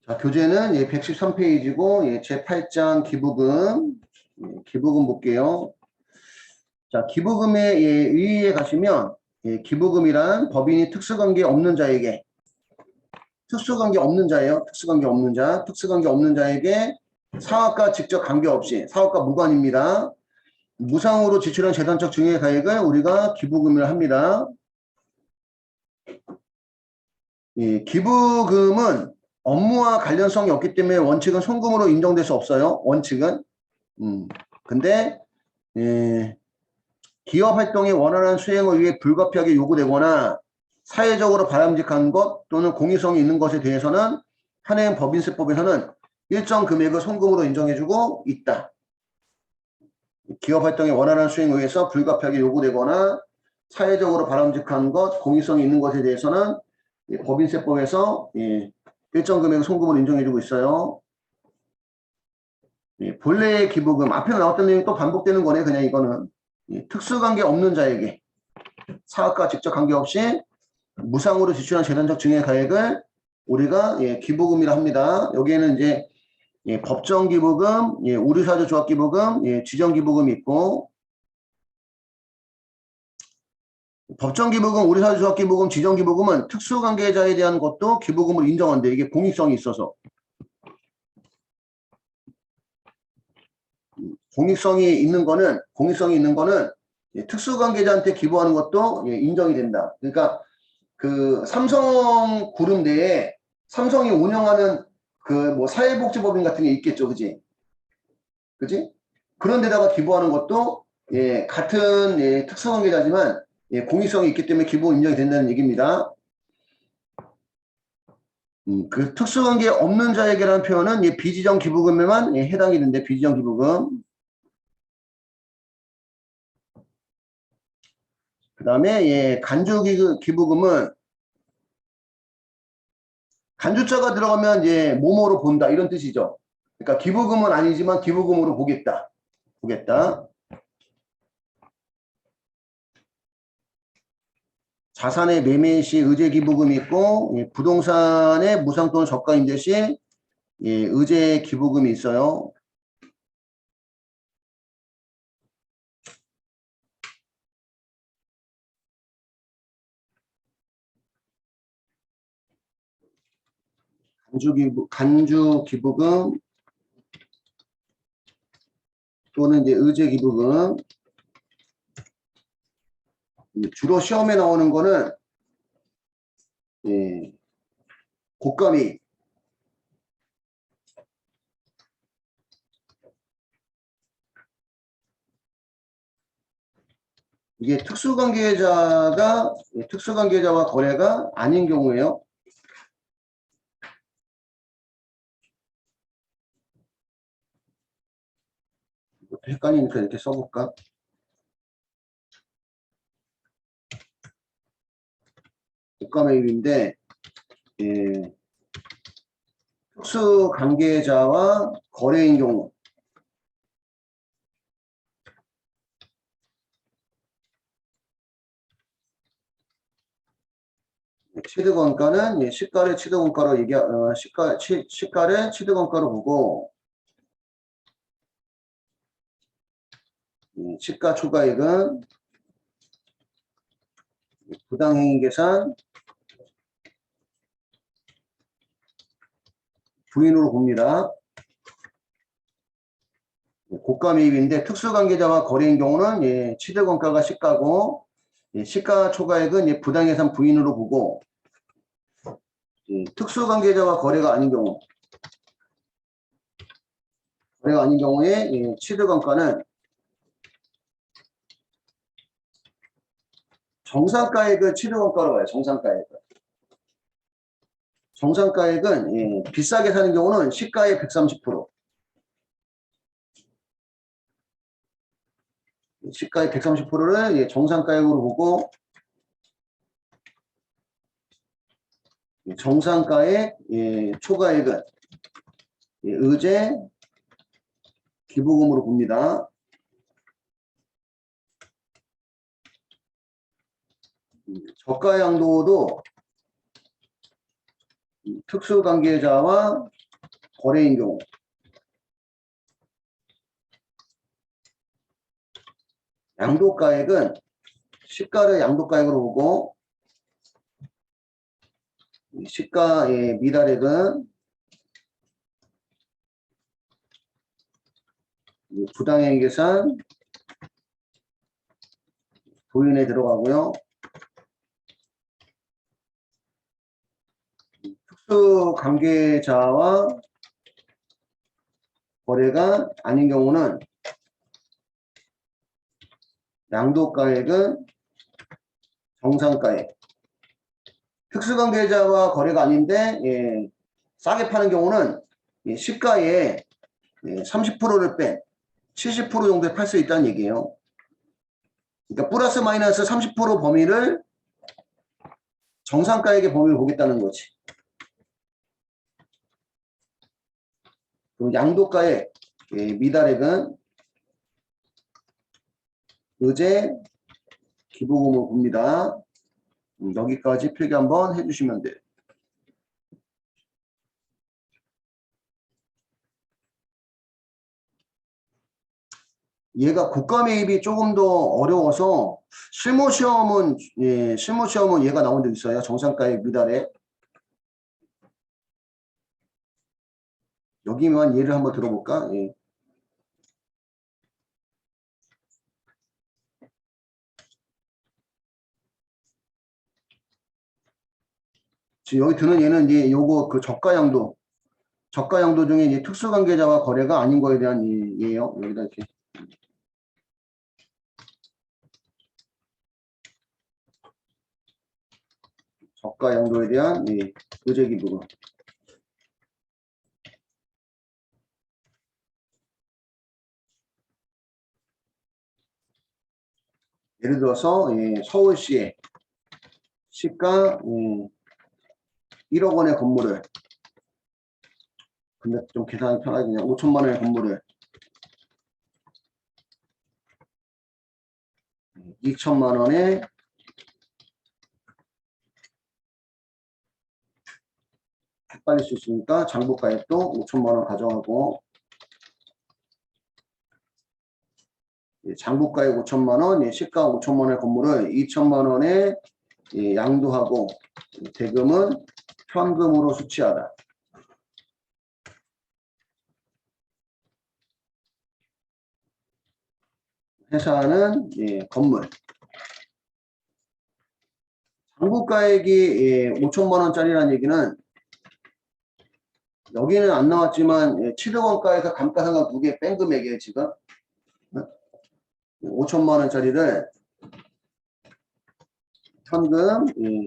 자, 교재는 113페이지고 제8장 기부금, 기부금 볼게요. 자, 기부금의 의의에 가시면 기부금이란 법인이 특수관계 없는 자에게 특수관계 없는 자예요. 특수관계 없는 자. 특수관계 없는 자에게 사업과 직접 관계없이 사업과 무관입니다. 무상으로 지출한 재산적 증액 가액을 우리가 기부금을 합니다. 기부금은 업무와 관련성이 없기 때문에 원칙은 송금으로 인정될 수 없어요. 원칙은. 근데 기업 활동의 원활한 수행을 위해 불가피하게 요구되거나 사회적으로 바람직한 것 또는 공익성이 있는 것에 대해서는 현행 법인세법에서는 일정 금액을 송금으로 인정해주고 있다. 기업 활동의 원활한 수행을 위해서 불가피하게 요구되거나 사회적으로 바람직한 것, 공익성이 있는 것에 대해서는 법인세법에서 일정 금액을 송금으로 인정해주고 있어요. 본래의 기부금, 앞에 나왔던 내용이 또 반복되는 거네. 그냥 이거는 특수관계 없는 자에게 사업과 직접 관계없이 무상으로 지출한 재산적 증액 가액을 우리가 기부금이라 합니다. 여기에는 이제 법정 기부금, 우리사주 조합 기부금, 지정 기부금이 있고, 법정 기부금, 우리사주 조합 기부금, 지정 기부금은 특수관계자에 대한 것도 기부금을 인정한대. 이게 공익성이 있어서. 공익성이 있는 거는 특수관계자한테 기부하는 것도 인정이 된다. 그러니까 그 삼성그룹 내에 삼성이 운영하는 그 뭐 사회복지법인 같은 게 있겠죠, 그지? 그런 데다가 기부하는 것도 같은 특수관계자지만 공익성이 있기 때문에 기부 인정이 된다는 얘기입니다. 그 특수관계 없는 자에게라는 표현은 비지정 기부금에만 해당이 되는데 비지정 기부금. 그 다음에 간주 기부금은 간주자가 들어가면 뭐뭐로 본다 이런 뜻이죠. 그러니까 기부금은 아니지만 기부금으로 보겠다. 자산의 매매 시 의제 기부금이 있고 부동산의 무상 또는 저가 임대 시 의제 기부금이 있어요. 간주 기부금 또는 의제 기부금. 주로 시험에 나오는 거는 고가미, 이게 특수관계자와 거래가 아닌 경우에요. 헷갈리니까 이렇게 써볼까? 고가 매입인데 특수관계자와 거래인 경우 취득원가는 시가를 취득원가로 시가를 취득원가로 보고 시가 초과액은 부당행위 계산 부인으로 봅니다. 고가 매입인데 특수관계자와 거래인 경우는 취득원가가 시가고 시가 초과액은 부당해산 부인으로 보고 특수관계자와 거래가 아닌 경우에 취득원가는 정상가액을 취득원가로 봐요. 정상가액은 비싸게 사는 경우는 시가의 130%, 시가의 130%를 정상가액으로 보고 정상가액 초과액은 의제 기부금으로 봅니다. 저가 양도도 특수관계자와 거래인 경우. 양도가액은 시가를 양도가액으로 보고 시가의 미달액은 부당행 계산 도인에 들어가고요. 특수관계자와 거래가 아닌 경우는 양도가액은 정상가액. 특수관계자와 거래가 아닌데 싸게 파는 경우는 시가의 30%를 뺀 70% 정도에 팔 수 있다는 얘기예요. 그러니까 플러스 마이너스 30% 범위를 정상가액의 범위를 보겠다는 거지. 그럼 양도가액 미달액은 의제 기부금을 봅니다. 여기까지 필기 한번 해주시면 돼요. 얘가 국가 매입이 조금 더 어려워서 실무시험은 얘가 나온 적 있어요. 정상가액 미달액. 여기만 예를 한번 들어볼까? 예. 지금 여기 드는 얘는 이제 요거 그 저가양도 중에 이제 특수관계자와 거래가 아닌 거에 대한 예예요. 여기다 이렇게. 저가양도에 대한 의제기부금. 예를 들어서 서울시에 시가 1억 원의 건물을, 근데 좀 계산이 편하게 그냥 5천만 원의 건물을 2천만 원에 헷갈릴 수 있으니까 장부가액도 5천만 원 가져가고, 장부가액 5천만 원, 시가 5천만 원의 건물을 2천만 원에 양도하고 대금은 현금으로 수취하다. 회사는 건물. 장부가액이 5천만 원짜리라는 얘기는 여기는 안 나왔지만 7억 원가에서 감가상각 2개 뺀 금액이에요. 지금 5천만 원짜리를 현금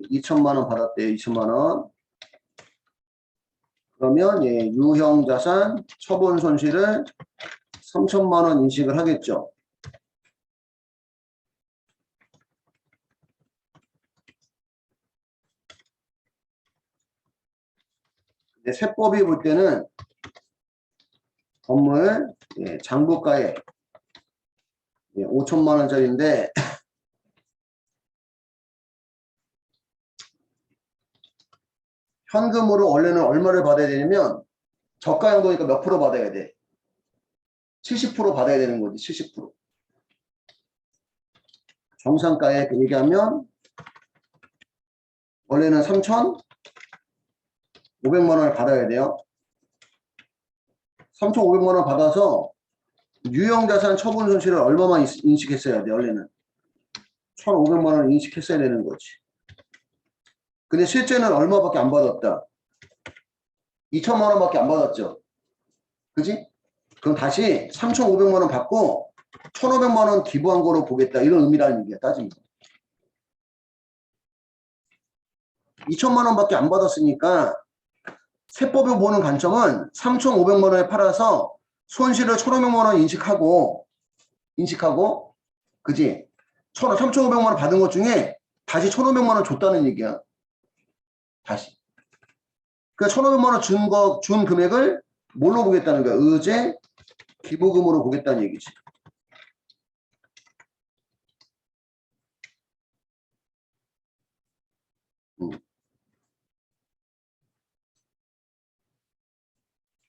2천만 원 받았대요. 2천만 원. 그러면 유형자산 처분 손실을 3천만 원 인식을 하겠죠. 근데 세법이 볼 때는 건물 장부가액 5천만 원짜리인데 현금으로 원래는 얼마를 받아야 되냐면 저가양도니까 몇 프로 받아야 돼? 70% 받아야 되는 거지. 70%. 정상가액 얘기하면 원래는 3,500만 원을 받아야 돼요. 3,500만 원 받아서 유형자산 처분 손실을 얼마만 인식했어야 돼. 원래는 1,500만 원 인식했어야 되는 거지. 근데 실제는 얼마밖에 안 받았다. 2천만 원밖에 안 받았죠. 그지? 그럼 다시 3,500만 원 받고 1,500만 원 기부한 거로 보겠다. 이런 의미라는 얘기야. 따지면. 2천만 원밖에 안 받았으니까 세법을 보는 관점은 3,500만 원에 팔아서 손실을 1,500만 원 인식하고 그지? 3,500만 원 받은 것 중에 다시 1,500만 원 줬다는 얘기야. 다시. 그 1,500만 원 준 금액을 뭘로 보겠다는 거야? 의제 기부금으로 보겠다는 얘기지.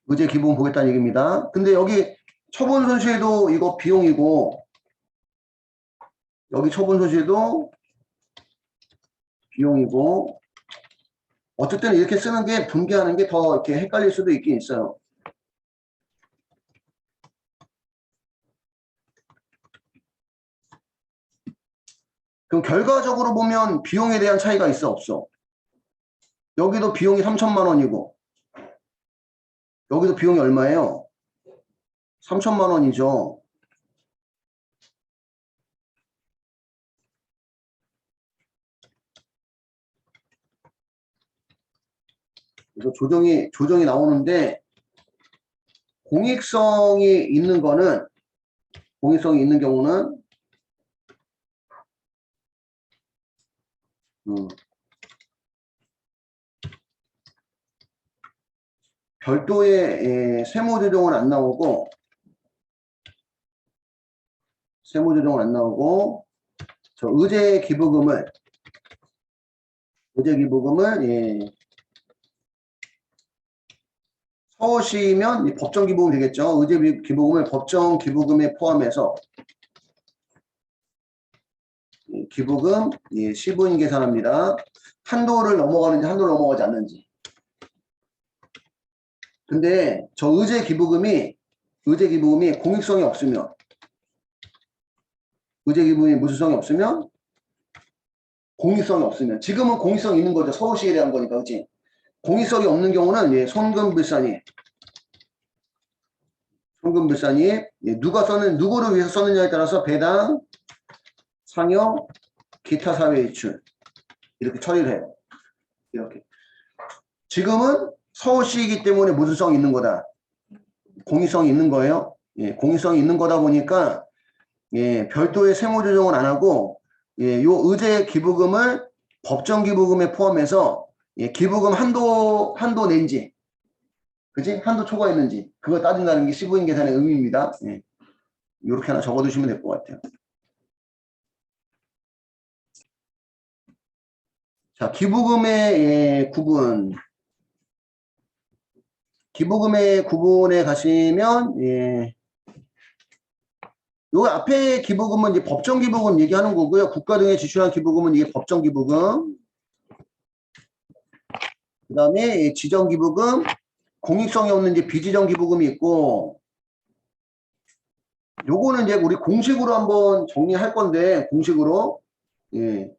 의제 기본 보겠다는 얘기입니다. 근데 여기 처분 손실도 이거 비용이고, 여기 처분 손실도 비용이고, 어쨌든 이렇게 쓰는 게 분개하는 게 더 이렇게 헷갈릴 수도 있긴 있어요. 그럼 결과적으로 보면 비용에 대한 차이가 있어, 없어? 여기도 비용이 3천만 원이고, 여기도 비용이 얼마예요? 3천만 원이죠. 그래서 조정이 나오는데, 공익성이 있는 거는, 공익성이 있는 경우는, 별도의 세무조정은 안 나오고, 세무조정은 안 나오고, 저 의제기부금을 서울시면 법정기부금 되겠죠. 의제기부금을 법정기부금에 포함해서 기부금 시분 계산합니다. 한도를 넘어가는지 한도를 넘어가지 않는지. 근데 저 의제기부금이 공익성이 없으면, 의제기부금이 무수성이 없으면, 공익성이 없으면, 지금은 공익성이 있는 거죠. 서울시에 대한 거니까, 그치? 공익성이 없는 경우는 손금불산이 누구를 위해서 썼느냐에 따라서 배당, 상여, 기타 사회이출 이렇게 처리를 해요. 이렇게. 지금은 서울시이기 때문에 무수성이 있는 거다. 공익성이 있는 거예요. 공익성이 있는 거다 보니까 별도의 세무조정은 안 하고 요 의제 기부금을 법정 기부금에 포함해서 기부금 한도 낸지, 그지? 한도 초과했는지 그거 따진다는 게 시부인 계산의 의미입니다. 이렇게 하나 적어두시면 될 것 같아요. 자, 기부금의 구분. 기부금의 구분에 가시면 요 앞에 기부금은 이제 법정 기부금 얘기하는 거고요. 국가 등에 지출한 기부금은 이게 법정 기부금. 그다음에 지정 기부금, 공익성이 없는 이제 비지정 기부금이 있고, 요거는 이제 우리 공식으로 한번 정리할 건데 공식으로 이게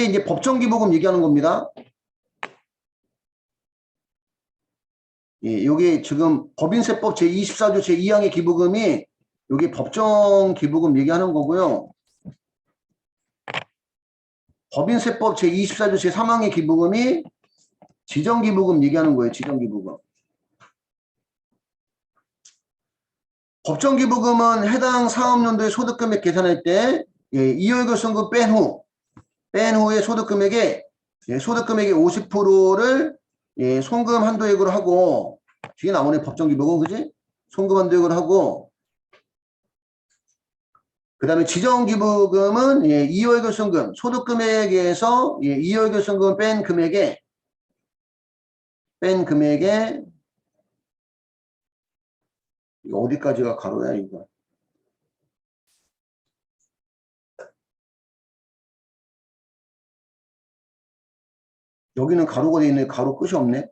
이제 법정 기부금 얘기하는 겁니다. 요게 지금 법인세법 제24조 제2항의 기부금이 요게 법정 기부금 얘기하는 거고요. 법인세법 제24조 제3항의 기부금이 지정기부금 얘기하는 거예요. 지정기부금. 법정기부금은 해당 사업연도의 소득금액 계산할 때 이월결손금 뺀 후에 소득금액의 50%를 송금 한도액으로 하고, 뒤에 나오네 법정기부금, 그지? 송금 한도액으로 하고, 그 다음에 지정기부금은 이월결손금 소득금액에서 이월결손금 뺀 금액에 이거 어디까지가 가로야 이거? 여기는 가로가 돼 있네. 가로 끝이 없네.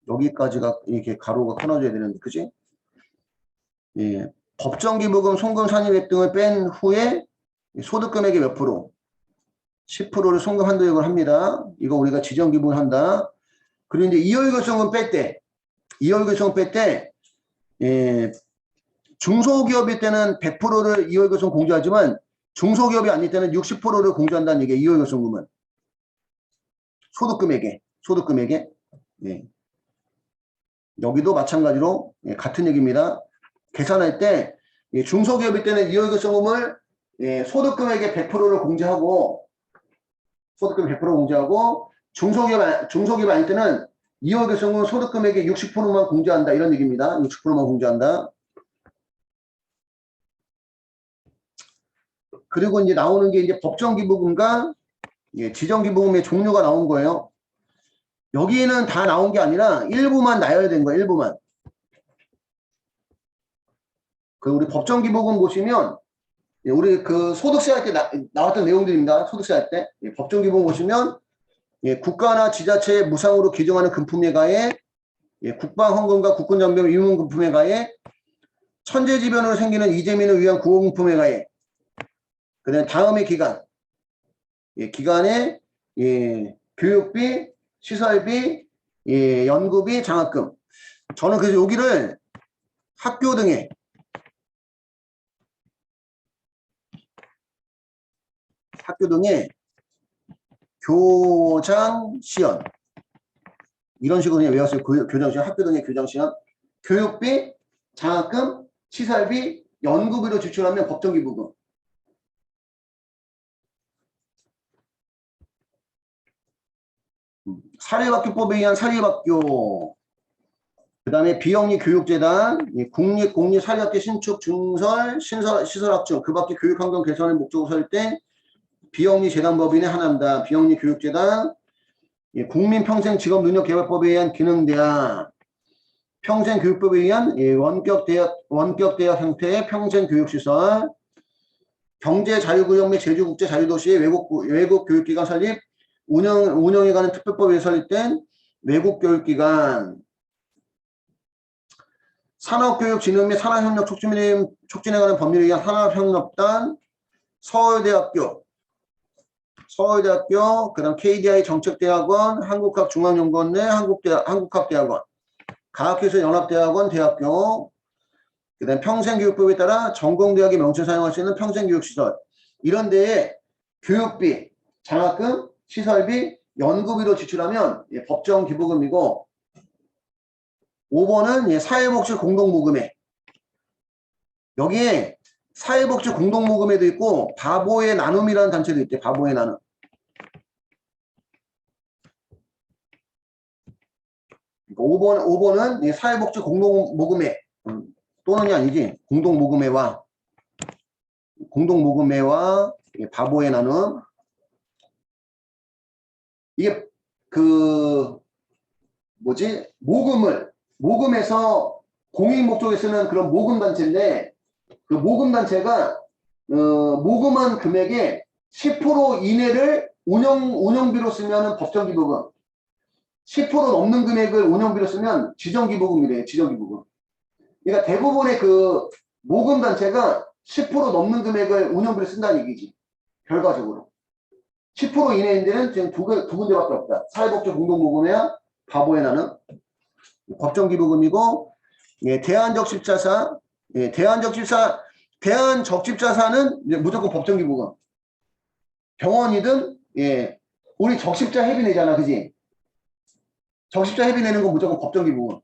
여기까지가 이렇게 가로가 끊어져야 되는데, 그지? 법정기부금, 송금, 산입액 등을 뺀 후에 소득금액의 몇 프로? 10%를 송금 한도액을 합니다. 이거 우리가 지정기부금을 한다. 그리고 이제 이월결손금 뺄 때, 중소기업일 때는 100%를 이월결손 공제하지만 중소기업이 아닐 때는 60%를 공제한다는 얘기예요. 이월결손금은. 소득금액에. 여기도 마찬가지로 같은 얘기입니다. 계산할 때 중소기업일 때는 이월결손금을 소득금액의 100%를 공제하고 중소기업 아닐 때는 이월결손금 소득금액의 60%만 공제한다. 이런 얘기입니다. 60%만 공제한다. 그리고 이제 나오는 게 이제 법정기부금과 예, 지정기부금의 종류가 나온 거예요. 여기는 다 나온 게 아니라 일부만 나열된 거예요. 일부만. 그 우리 법정기부금 보시면 예, 우리 그 소득세 할 때 나왔던 내용들입니다. 소득세 할 때. 예, 법정기부금 보시면 예, 국가나 지자체에 무상으로 기증하는 금품에 가해 예, 국방헌금과 국군장병 위문금품에 가해 천재지변으로 생기는 이재민을 위한 구호금품에 가해 그다음 다음의 기간 예, 기간에 예, 교육비, 시설비, 예, 연구비, 장학금. 저는 그래서 여기를 학교 등의 교장 시연 이런 식으로 그냥 외웠어요. 교장 시연, 학교 등의 교장 시연, 교육비, 장학금, 시설비, 연구비로 지출하면 법정기부금. 사립학교법에 의한 사립학교, 그 다음에 비영리 교육재단, 국립, 공립 사립학교 신축, 증설, 시설 확충, 그 밖에 교육환경 개선을 목적으로 설때 비영리 재단법인의 하나입니다. 비영리 교육재단, 국민평생직업능력개발법에 의한 기능대학, 평생교육법에 의한 원격대학 형태의 평생교육시설, 경제자유구역 및 제주국제자유도시의 외국 교육기관 설립, 운영에 관한 특별법에 설립된 외국교육기관, 산업교육진흥 및 산업협력 촉진에 관한 법률에 의한 산업협력단, 서울대학교, 그 다음 KDI 정책대학원, 한국학중앙연구원 내 한국학대학원, 과학기술 연합대학원 대학교, 그 다음 평생교육법에 따라 전공대학의 명칭을 사용할 수 있는 평생교육시설, 이런 데에 교육비, 장학금, 시설비, 연구비로 지출하면 예, 법정기부금이고 5번은 예, 사회복지 공동모금회. 여기에 사회복지 공동모금회도 있고 바보의 나눔이라는 단체도 있대. 바보의 나눔. 그러니까 5번은 예, 사회복지 공동모금회 또는이 아니지. 공동모금회와 예, 바보의 나눔. 이게 그 뭐지? 모금해서 공익 목적에 쓰는 그런 모금 단체인데 그 모금 단체가 모금한 금액의 10% 이내를 운영비로 쓰면 법정기부금, 10% 넘는 금액을 운영비로 쓰면 지정기부금이래요. 지정기부금. 그러니까 대부분의 그 모금 단체가 10% 넘는 금액을 운영비로 쓴다는 얘기지. 결과적으로. 10% 이내인 데는 지금 두 군데밖에 없다. 사회복지 공동모금회와 바보의 나눔. 법정기부금이고 예, 대한적십자사, 대한적십자사는 이제 무조건 법정기부금. 병원이든 예, 우리 적십자 회비 내잖아, 그지? 적십자 회비 내는 건 무조건 법정기부금.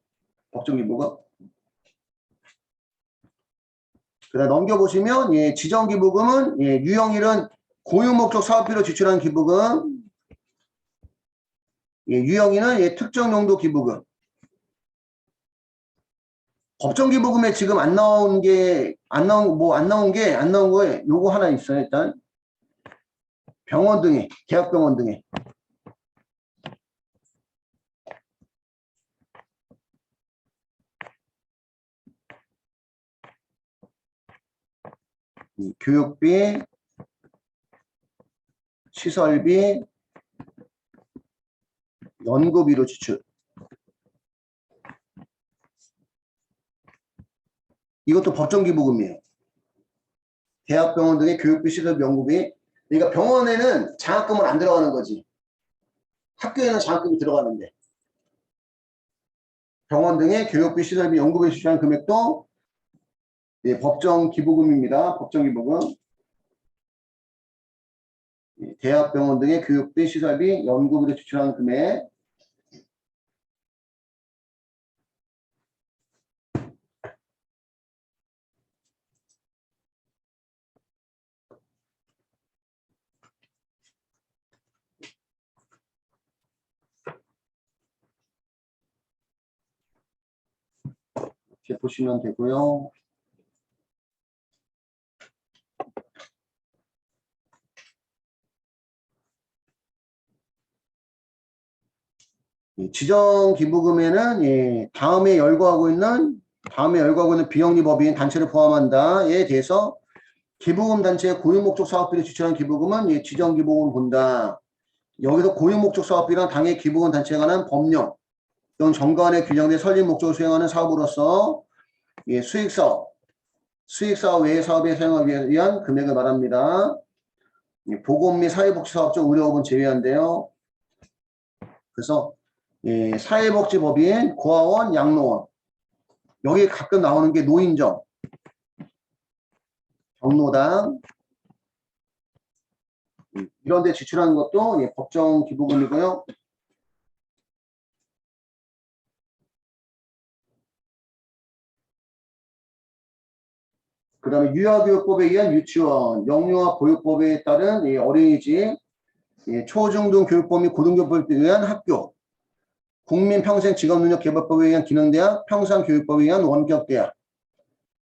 그다음 넘겨보시면 예, 지정기부금은 예, 유형일은 고유목적 사업비로 지출한 기부금. 예, 유형일은 예, 특정용도 기부금. 법정기부금에 지금 안 나온 거에 요거 하나 있어요. 일단 병원 등에, 대학병원 등에 교육비, 시설비, 연구비로 지출. 이것도 법정기부금이에요. 대학병원 등의 교육비, 시설비, 연구비. 그러니까 병원에는 장학금은 안 들어가는 거지. 학교에는 장학금이 들어가는데. 병원 등의 교육비, 시설비, 연구비에 지출한 금액도 예, 법정기부금입니다. 법정기부금. 예, 대학병원 등의 교육비, 시설비, 연구비로 지출한 금액. 이렇게 보시면 되고요. 지정 기부금에는 다음에 열거하고 있는 비영리법인 단체를 포함한다에 대해서 기부금 단체의 고유목적 사업비를 지출한 기부금은 지정 기부금을 본다. 여기서 고유목적 사업비란 당의 기부금 단체에 관한 법령 또는 정관에 규정된 설립 목적을 수행하는 사업으로서 수익사업 외의 사업에 사용하기 위한 금액을 말합니다. 보건 및 사회복지사업적 의료업은 제외한데요. 그래서 사회복지법인 고아원, 양로원 여기 가끔 나오는 게 노인정, 경로당 이런 데 지출하는 것도 법정 기부금이고요. 그 다음에 유아교육법에 의한 유치원, 영유아 보육법에 따른 어린이집, 초중등 교육법 및 고등교육법에 의한 학교, 국민평생직업능력개발법에 의한 기능대학, 평상교육법에 의한 원격대학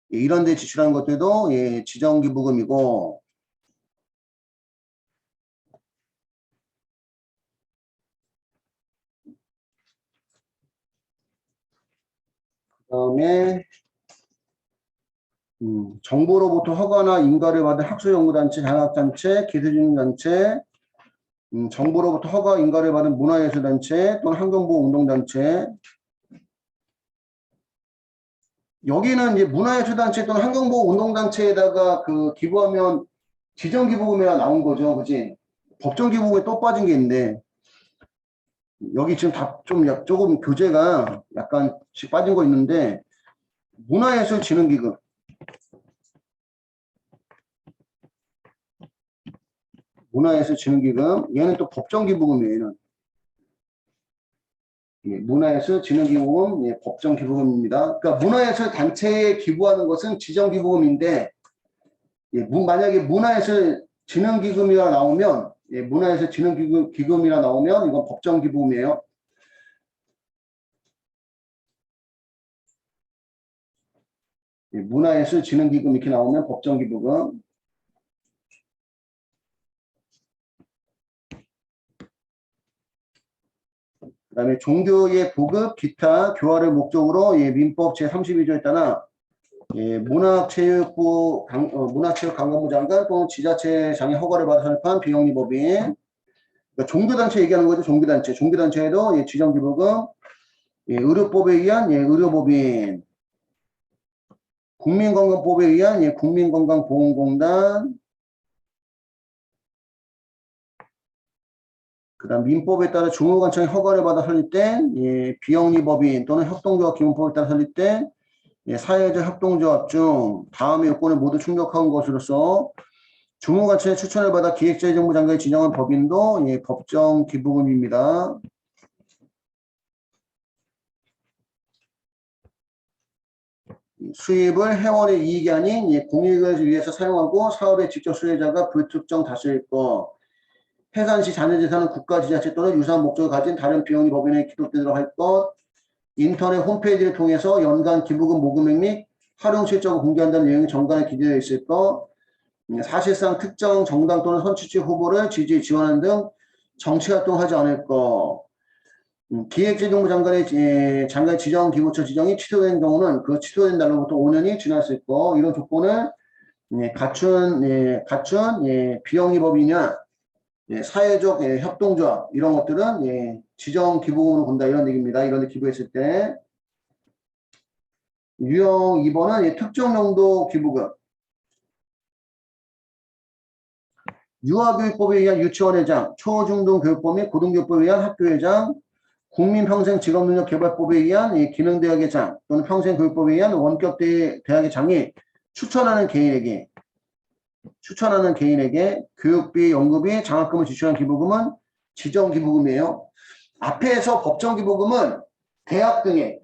이런 데 지출하는 것들도 지정기부금이고 그 다음에 정부로부터 허가나 인가를 받은 학술연구단체, 장학단체, 기술진단체, 정부로부터 허가, 인가를 받은 문화예술단체 또는 환경보호운동단체 여기는 이제 문화예술단체 또는 환경보호운동단체에다가 그 기부하면 지정기부금이라 나온 거죠. 그지? 법정기부금에 또 빠진 게 있는데 여기 지금 조금 교재가 약간씩 빠진 거 있는데 문화예술진흥기금 얘는 또 법정기부금이에요. 문화예술진흥기부금 법정기부금입니다. 그러니까 문화예술 단체에 기부하는 것은 지정기부금인데 만약에 문화예술진흥기금이라 나오면 문화예술진흥기금이라 나오면 이건 법정기부금이에요. 문화예술진흥기금 이렇게 나오면 법정기부금. 그 다음에 종교의 보급, 기타, 교화를 목적으로 민법 제32조에 따라 문화체육관광부 장관 또는 지자체장의 허가를 받아 설립한 비영리법인 그러니까 종교단체 얘기하는 거죠. 종교단체에도 지정기부금 의료법에 의한 의료법인 국민건강법에 의한 국민건강보험공단 그 다음 민법에 따라 주무관청의 허가를 받아 설립된 비영리법인 또는 협동조합기본법에 따라 설립된 사회적 협동조합 중 다음의 요건을 모두 충족한 것으로서 주무관청의 추천을 받아 기획재정부 장관이 지정한 법인도 법정기부금입니다. 수입을 회원의 이익이 아닌 공익을 위해서 사용하고 사업의 직접 수혜자가 불특정 다수일 것 해산시 자녀재산은 국가지자체 또는 유사한 목적을 가진 다른 비영리 법인에 기록되도록 할 것 인터넷 홈페이지를 통해서 연간 기부금 모금액 및 활용 실적을 공개한다는 내용이 정관에 기재되어 있을 것 사실상 특정 정당 또는 선출직 후보를 지지 지원하는 등 정치활동을 하지 않을 것 기획재정부 장관의 지정 기부처 지정이 취소된 경우는 그 취소된 날로부터 5년이 지났을 것 이런 조건을 갖춘 비영리 법인이나 사회적 협동조합 이런 것들은 지정 기부금으로 본다 이런 얘기입니다. 이런 데 기부했을 때 유형 2번은 특정 용도 기부금 유아교육법에 의한 유치원회장, 초중등 교육법 및 고등교육법에 의한 학교회장, 국민평생직업능력개발법에 의한 기능대학의 장 또는 평생교육법에 의한 원격대학의 장이 추천하는 개인에게 교육비, 연구비, 장학금을 지출한 기부금은 지정기부금이에요. 앞에서 법정기부금은 대학 등의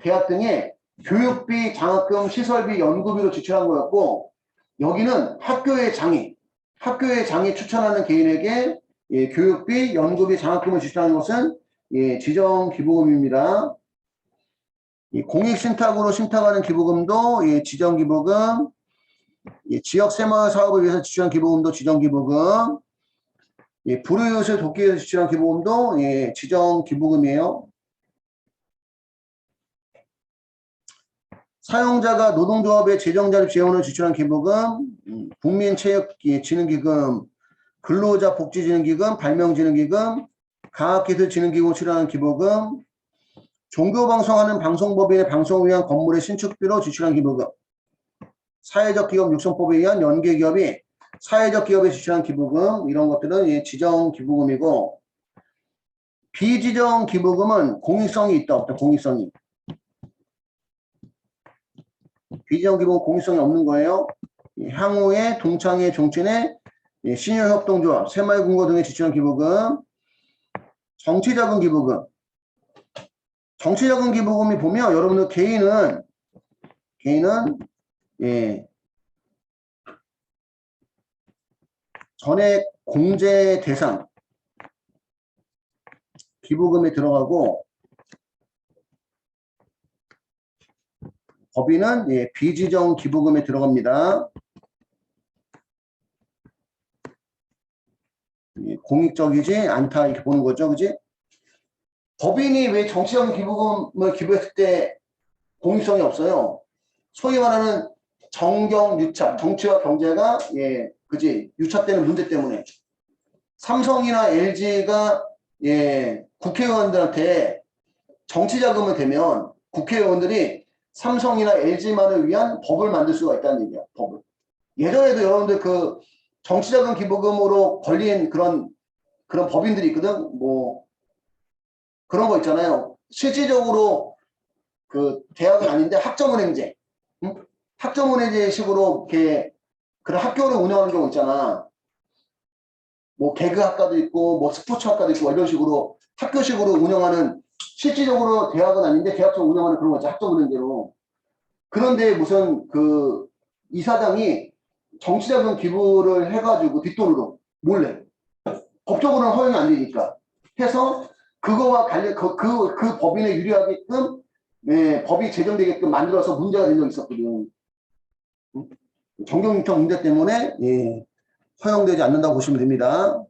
교육비, 장학금, 시설비, 연구비로 지출한 거였고 여기는 학교의 장이 추천하는 개인에게 교육비, 연구비, 장학금을 지출하는 것은 지정기부금입니다. 공익신탁으로 신탁하는 기부금도 지정기부금 지역 새마을 사업을 위해서 지출한 기부금도 지정기부금 불우이웃을 돕기 위해서 지출한 기부금도 지정기부금이에요. 사용자가 노동조합의 재정자립 재원을 지출한 기부금, 국민체육진흥기금, 근로자복지진흥기금, 발명진흥기금, 과학기술진흥기금 출연한 기부금, 종교방송하는 방송법인의 방송을 위한 건물의 신축비로 지출한 기부금, 사회적 기업 육성법에 의한 연계기업이 사회적 기업에 지출한 기부금, 이런 것들은 지정 기부금이고, 비지정 기부금은 공익성이 있다 없다. 공익성이. 비지정 기부금 공익성이 없는 거예요. 향후에 동창회 종친회 신효협동조합 새마을금고 등에 지출한 기부금, 정치자금 기부금. 정치자금 기부금이 보면 여러분들 개인은 전액 공제 대상 기부금에 들어가고, 법인은 비지정 기부금에 들어갑니다. 공익적이지 않다 이렇게 보는 거죠, 그지? 법인이 왜 정치자금 기부금을 기부했을 때 공익성이 없어요? 소위 말하는 정경 유착, 정치와 경제가 그지? 유착되는 문제 때문에 삼성이나 LG가 국회의원들한테 정치자금을 대면 국회의원들이 삼성이나 LG만을 위한 법을 만들 수가 있다는 얘기야. 법을. 예전에도 여러분들 그 정치자금 기부금으로 걸린 그런 법인들이 있거든. 뭐 그런 거 있잖아요. 실질적으로 그 대학은 아닌데 학점은행제, 응? 학점은행제식으로 이렇게 그런 학교를 운영하는 경우 있잖아. 뭐 개그학과도 있고 뭐 스포츠학과도 있고 이런 식으로 학교식으로 운영하는, 실질적으로 대학은 아닌데 대학처럼 운영하는 그런 거 있죠. 학점은행제로. 그런데 무슨 그 이사장이 정치자금 기부를 해가지고 뒷돈으로 몰래, 법적으로는 허용이 안 되니까 해서 그거와 관련 그 법인에 유리하게끔 법이 제정되게끔 만들어서 문제가 된 적이 있었거든. 정경유착 문제 때문에 허용되지 않는다고 보시면 됩니다.